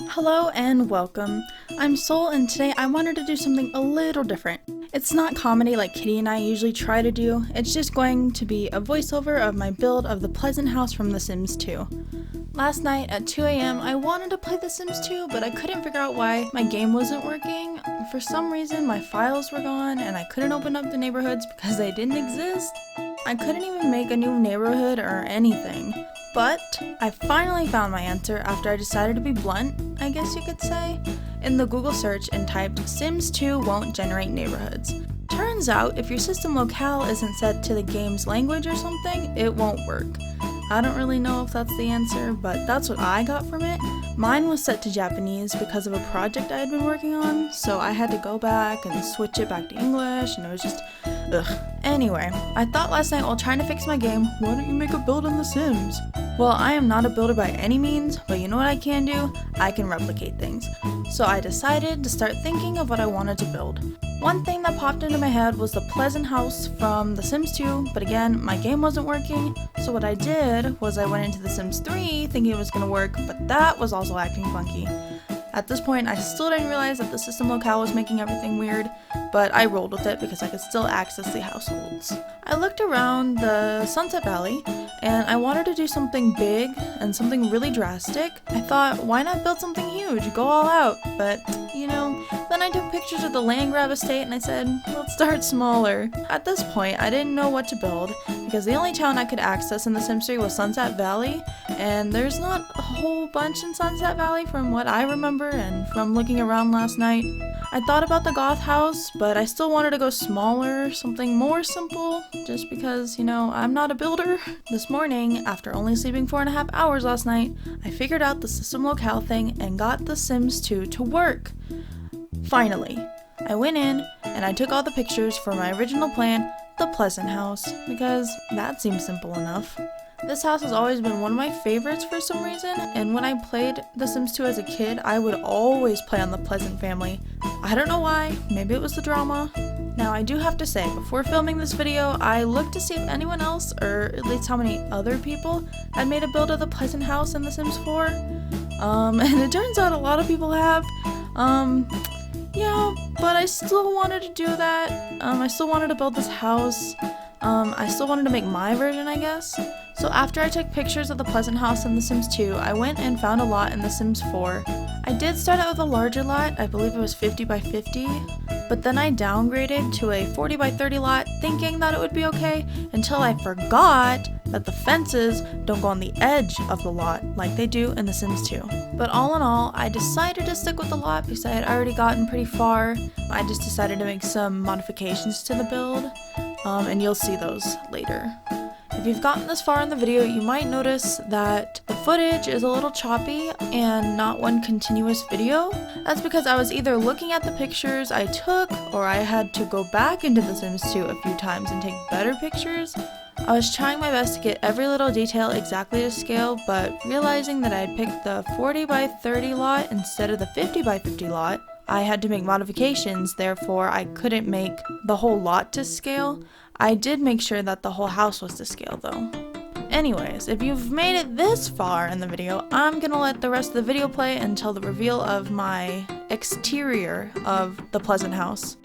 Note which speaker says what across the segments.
Speaker 1: Hello and welcome. I'm Soul and today I wanted to do something a little different. It's not comedy like Kitty and I usually try to do, it's just going to be a voiceover of my build of the Pleasant House from The Sims 2. Last night at 2 a.m. I wanted to play The Sims 2, but I couldn't figure out why my game wasn't working. For some reason my files were gone and I couldn't open up the neighborhoods because they didn't exist. I couldn't even make a new neighborhood or anything. But I finally found my answer after I decided to be blunt, I guess you could say, in the Google search and typed Sims 2 won't generate neighborhoods. Turns out if your system locale isn't set to the game's language or something, it won't work. I don't really know if that's the answer, but that's what I got from it. Mine was set to Japanese because of a project I had been working on, so I had to go back and switch it back to English, and it was just ugh. Anyway, I thought last night while trying to fix my game, why don't you make a build on The Sims? Well, I am not a builder by any means, but you know what I can do? I can replicate things. So I decided to start thinking of what I wanted to build. One thing that popped into my head was the Pleasant House from The Sims 2, but again, my game wasn't working, so what I did was I went into The Sims 3 thinking it was going to work, but that was also acting funky. At this point, I still didn't realize that the system locale was making everything weird, but I rolled with it because I could still access the households. I looked around the Sunset Valley, and I wanted to do something big and something really drastic. I thought, why not build something huge, go all out? But, then I took pictures of the land grab estate and I said, let's start smaller. At this point, I didn't know what to build, because the only town I could access in The Sims 3 was Sunset Valley, and there's not a whole bunch in Sunset Valley from what I remember and from looking around last night. I thought about the goth house, but I still wanted to go smaller, something more simple, just because, I'm not a builder. This morning, after only sleeping 4.5 hours last night, I figured out the system locale thing and got The Sims 2 to work. Finally, I went in and I took all the pictures for my original plan, the Pleasant House, because that seems simple enough. This house has always been one of my favorites for some reason, and when I played The Sims 2 as a kid, I would always play on the Pleasant family. I don't know why, maybe it was the drama. Now I do have to say, before filming this video, I looked to see if anyone else, or at least how many other people, had made a build of the Pleasant House in The Sims 4. And it turns out a lot of people have. Yeah, but I still wanted to do that. I still wanted to build this house. I still wanted to make my version, I guess. So after I took pictures of the Pleasant House in The Sims 2, I went and found a lot in The Sims 4. I did start out with a larger lot, I believe it was 50 by 50, but then I downgraded to a 40 by 30 lot, thinking that it would be okay, until I forgot that the fences don't go on the edge of the lot like they do in The Sims 2. But all in all, I decided to stick with the lot because I had already gotten pretty far. I just decided to make some modifications to the build, and you'll see those later. If you've gotten this far in the video, you might notice that the footage is a little choppy and not one continuous video. That's because I was either looking at the pictures I took, or I had to go back into The Sims 2 a few times and take better pictures. I was trying my best to get every little detail exactly to scale, but realizing that I had picked the 40 by 30 lot instead of the 50 by 50 lot, I had to make modifications, therefore I couldn't make the whole lot to scale. I did make sure that the whole house was to scale though. Anyways, if you've made it this far in the video, I'm gonna let the rest of the video play until the reveal of my exterior of the Pleasant House.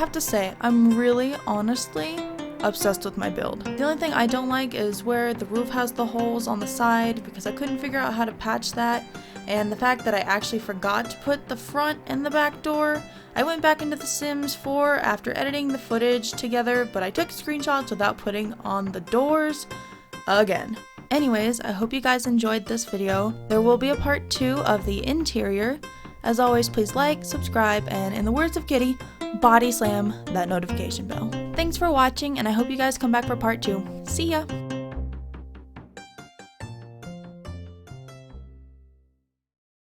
Speaker 1: have to say, I'm really, honestly, obsessed with my build. The only thing I don't like is where the roof has the holes on the side because I couldn't figure out how to patch that, and the fact that I actually forgot to put the front and the back door. I went back into The Sims 4 after editing the footage together, but I took screenshots without putting on the doors again. Anyways, I hope you guys enjoyed this video. There will be a part 2 of the interior. As always, please like, subscribe, and in the words of Kitty, body slam that notification bell. Thanks for watching, and I hope you guys come back for part 2. See ya!